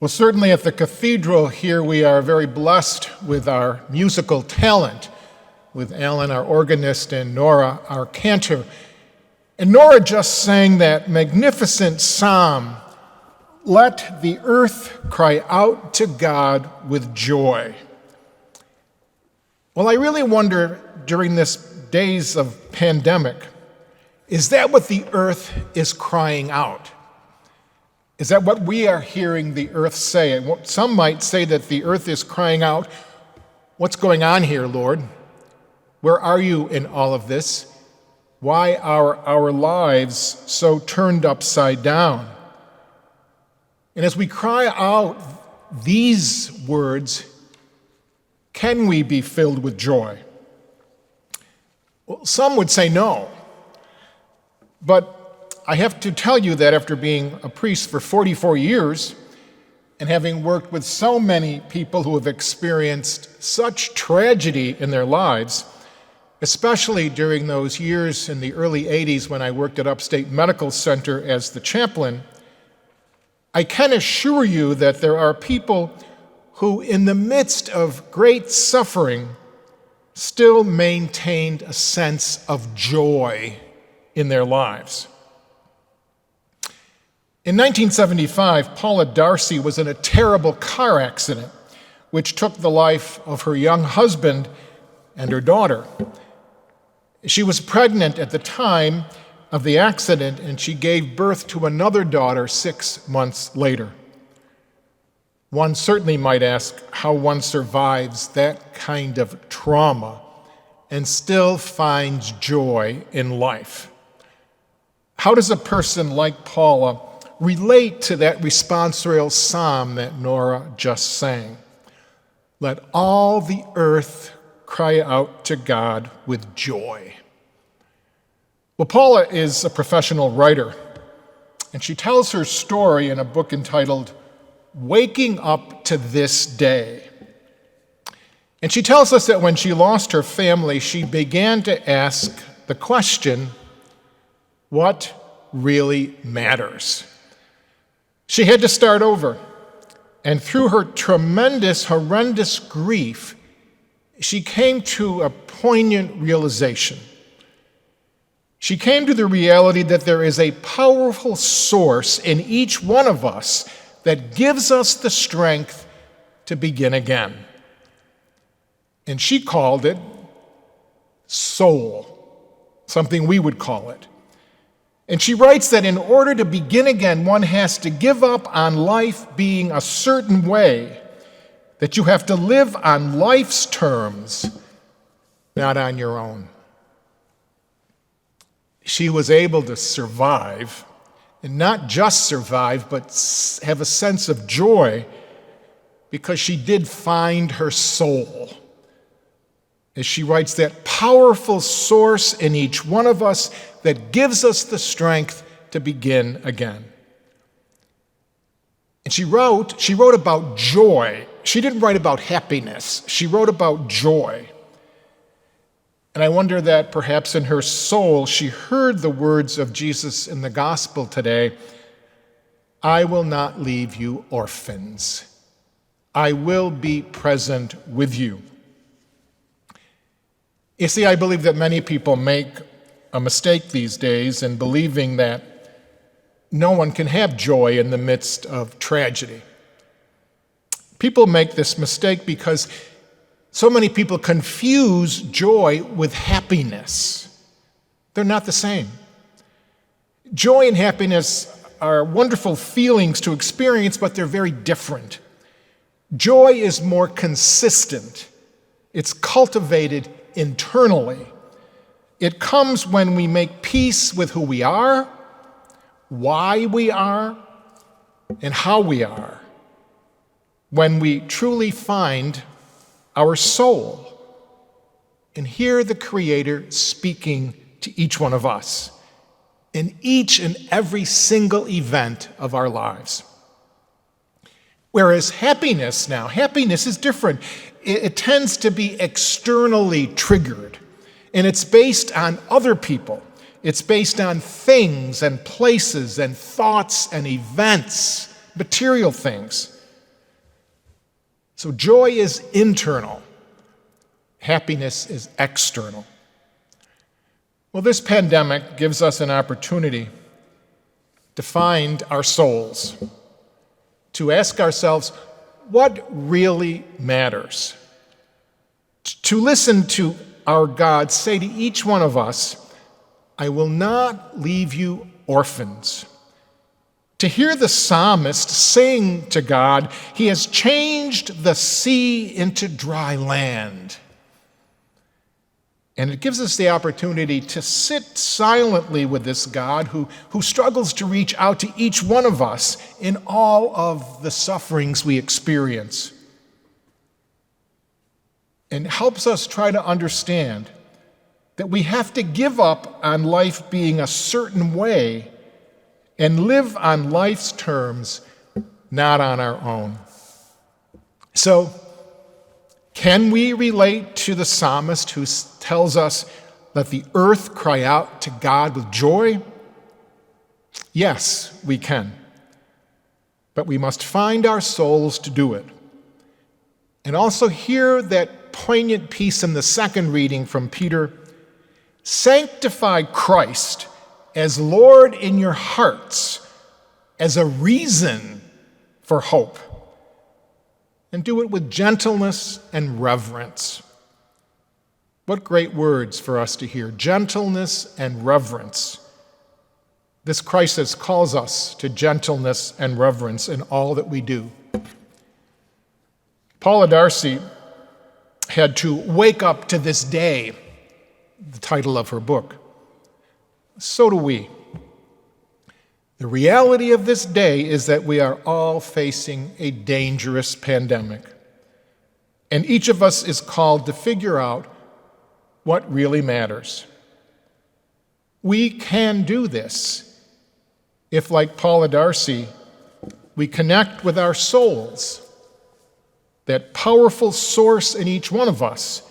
Well, certainly at the cathedral here, we are very blessed with our musical talent, with Alan, our organist, and Nora, our cantor. And Nora just sang that magnificent psalm, "Let the earth cry out to God with joy." Well, I really wonder during this days of pandemic, is that what the earth is crying out? Is that what we are hearing the earth say? Some might say that the earth is crying out, "What's going on here, Lord? Where are you in all of this? Why are our lives so turned upside down?" And as we cry out these words, can we be filled with joy? Well, some would say no. But I have to tell you that after being a priest for 44 years and having worked with so many people who have experienced such tragedy in their lives, especially during those years in the early 80s when I worked at Upstate Medical Center as the chaplain, I can assure you that there are people who, in the midst of great suffering, still maintained a sense of joy in their lives. In 1975, Paula Darcy was in a terrible car accident which took the life of her young husband and her daughter. She was pregnant at the time of the accident, and she gave birth to another daughter 6 months later. One certainly might ask how one survives that kind of trauma and still finds joy in life. How does a person like Paula relate to that responsorial psalm that Nora just sang? Let all the earth cry out to God with joy. Well, Paula is a professional writer, and she tells her story in a book entitled "Waking Up to This Day." And she tells us that when she lost her family, she began to ask the question, what really matters? She had to start over, and through her tremendous, horrendous grief, she came to a poignant realization. She came to the reality that there is a powerful source in each one of us that gives us the strength to begin again. And she called it soul, something we would call it. And she writes that in order to begin again, one has to give up on life being a certain way, that you have to live on life's terms, not on your own. She was able to survive, and not just survive, but have a sense of joy because she did find her soul. As she writes, that powerful source in each one of us that gives us the strength to begin again. And she wrote about joy. She didn't write about happiness. She wrote about joy. And I wonder that perhaps in her soul she heard the words of Jesus in the gospel today, "I will not leave you orphans. I will be present with you." You see, I believe that many people make a mistake these days in believing that no one can have joy in the midst of tragedy. People make this mistake because so many people confuse joy with happiness. They're not the same. Joy and happiness are wonderful feelings to experience, but they're very different. Joy is more consistent. It's cultivated internally. It comes when we make peace with who we are, why we are, and how we are. When we truly find our soul and hear the Creator speaking to each one of us in each and every single event of our lives. Whereas happiness is different. It tends to be externally triggered, and it's based on other people. It's based on things and places and thoughts and events, material things. So joy is internal. Happiness is external. Well, this pandemic gives us an opportunity to find our souls, to ask ourselves, what really matters? To listen to our God say to each one of us, I will not leave you orphans. To hear the psalmist sing to God, he has changed the sea into dry land. And it gives us the opportunity to sit silently with this God who struggles to reach out to each one of us in all of the sufferings we experience. And helps us try to understand that we have to give up on life being a certain way and live on life's terms, not on our own. So, can we relate to the psalmist who tells us, let the earth cry out to God with joy? Yes, we can. But we must find our souls to do it. And also hear that poignant piece in the second reading from Peter, sanctify Christ as Lord in your hearts as a reason for hope. And do it with gentleness and reverence. What great words for us to hear. Gentleness and reverence. This crisis calls us to gentleness and reverence in all that we do. Paula Darcy had to wake up to this day, the title of her book. So do we. The reality of this day is that we are all facing a dangerous pandemic. And each of us is called to figure out what really matters. We can do this if, like Paula Darcy, we connect with our souls, that powerful source in each one of us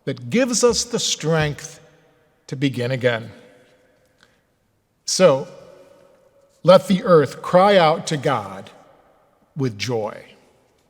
that gives us the strength to begin again. So, let the earth cry out to God with joy.